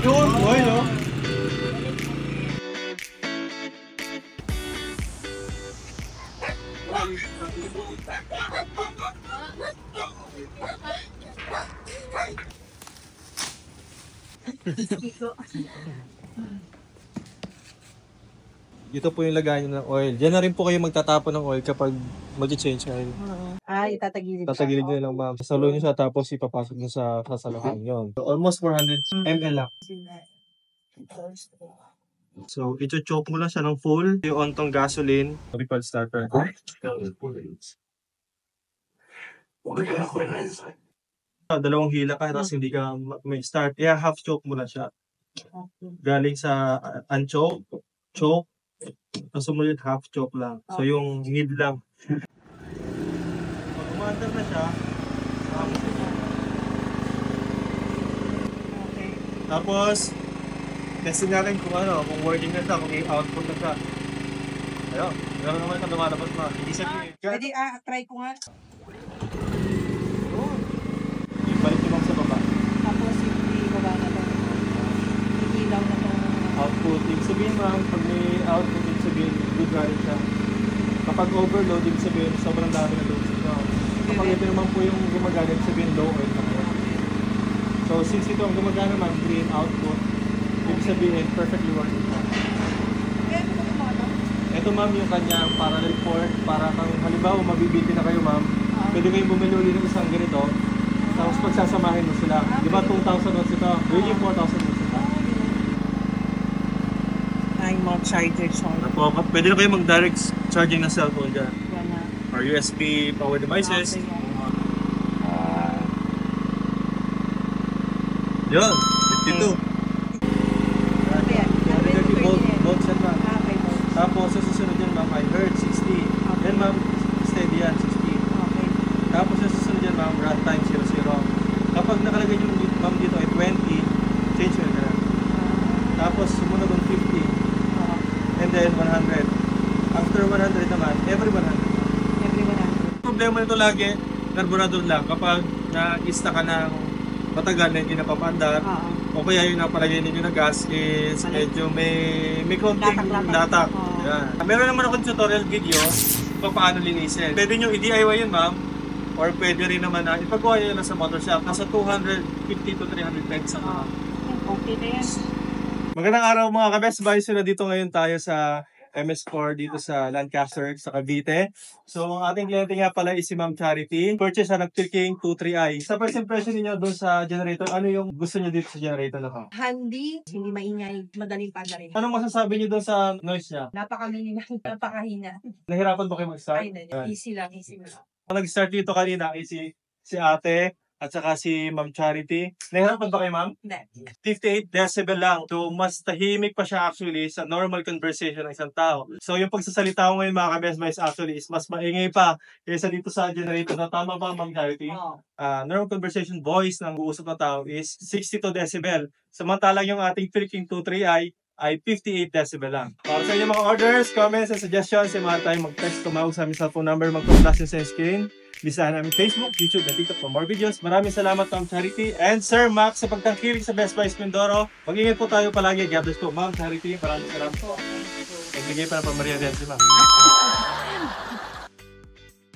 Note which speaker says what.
Speaker 1: Yun, boy, no? Dito po yung lagayan ng oil. Diyan na rin po kayo magtatapon ng oil kapag mag-change oil.
Speaker 2: Ay, itatagilid.
Speaker 1: Tatagilid nyo lang, ma'am. Sasalo nyo siya tapos ipapasok nyo sa sasalahan yun. So, almost 400 ml lang. So, ito-choke mo lang siya ng full. Yung on tong gasoline. Refill starter. Dalawang hila ka, tapos hindi ka may start. Kaya half choke mo lang siya. Galing sa unchoke, choke, tapos sumunod half choke lang. So, yung mid lang. Pag umandar na siya, tapos, testing natin kung ano, kung working na siya, kung i-output na siya. Ayun, meron naman ito lumalabas na.
Speaker 2: Pwede, try ko nga.
Speaker 1: Ibalik ko lang sa baba.
Speaker 2: Tapos, hindi baba na ito. Ikilaw na ito.
Speaker 1: Output, ibig sabihin ma'am, pag may output, ibig sabihin, good rin siya. Kapag overload, ibig sabihin, sobrang dami na loads ito. Kapag ito naman po yung gumagana, ibig sabihin, low oil na po. So, since ito ang gumagana ma'am, green output, ibig sabihin, perfectly working siya. Ito ma'am, yung kanyang parallel port, para kang halimbawa, mabibiti na kayo ma'am, pwede kayong bumili ulit ng isang ganito, tapos pagsasamahin mo sila. Di ba 2,000 watts ito? Yun yung 4,000 watts ito.
Speaker 2: Ay, mga charger siya.
Speaker 1: Pwede na kayo mag-direct charging ng cellphone dyan. Or USB power devices. Yun, 52. 30 volts yan ma'am. Tapos sa susunod yan ma'am, I heard 60. Then ma'am, steady yan, 60. Tapos sa susunod yan ma'am, runtime 00. Kapag nakalagay yung ma'am dito ay 20, change oil ka na. Tapos sumunod ng 50. And then 100. After 100 naman, every 100. Problema nito lagi, carburetor lang. Kapag na-ista ka ng matagal na hindi napapandar, o kaya yung napalagay ninyo na gas is medyo may konting latak. Meron naman akong tutorial video kung paano linisin. Pwede nyo i-DIY yun ma'am, or pwede rin naman na ipagawa yun sa motor shop. Nasa 250 to 300 pesos na.
Speaker 2: Okay na yan.
Speaker 1: Magandang araw mga ka-Best Buy. So, dito ngayon tayo sa MS4 dito sa Lancaster sa Cavite. So, ang ating kliyente nga pala is si Ma'am Charity. Purchase siya ng Pilking 23i. Sa first impression niyo doon sa generator, ano yung gusto niyo dito sa generator na to?
Speaker 2: Handy, hindi maingay, madaling pagarin.
Speaker 1: Anong masasabi niyo doon sa noise niya?
Speaker 2: Napakahina, napakahina.
Speaker 1: Nahirapan ba kayo mag-start?
Speaker 2: Ay, easy lang, easy lang.
Speaker 1: Nag-start dito kanina si ate at saka si Ma'am Charity. Nahirapan ba kayo ma'am?
Speaker 2: Hindi.
Speaker 1: 58 decibel lang. So, mas tahimik pa siya actually sa normal conversation ng isang tao. So, yung pagsasalita ko ngayon mga ka-Best Buy actually is mas maingay pa kaysa dito sa generator na tama ba Ma'am Charity? Normal conversation voice ng uusap na tao is 62 decibel. Samantalang yung ating Pilking 23i ay 58 decibel lang. Para sa inyong mga orders, comments, and suggestions, mga tayo mag-text, tumawag sa aming cellphone number, mag-flash sa screen. Bisahan namin Facebook, YouTube, and TikTok for more videos. Maraming salamat Ma'am Charity and Sir Max sa pagtangkilik sa Best Buy Mindoro. Mag-ingat po tayo palagi. God bless po Ma'am Charity. Maraming salamat po. Nagbigay pa ng pamariya din si Ma'am.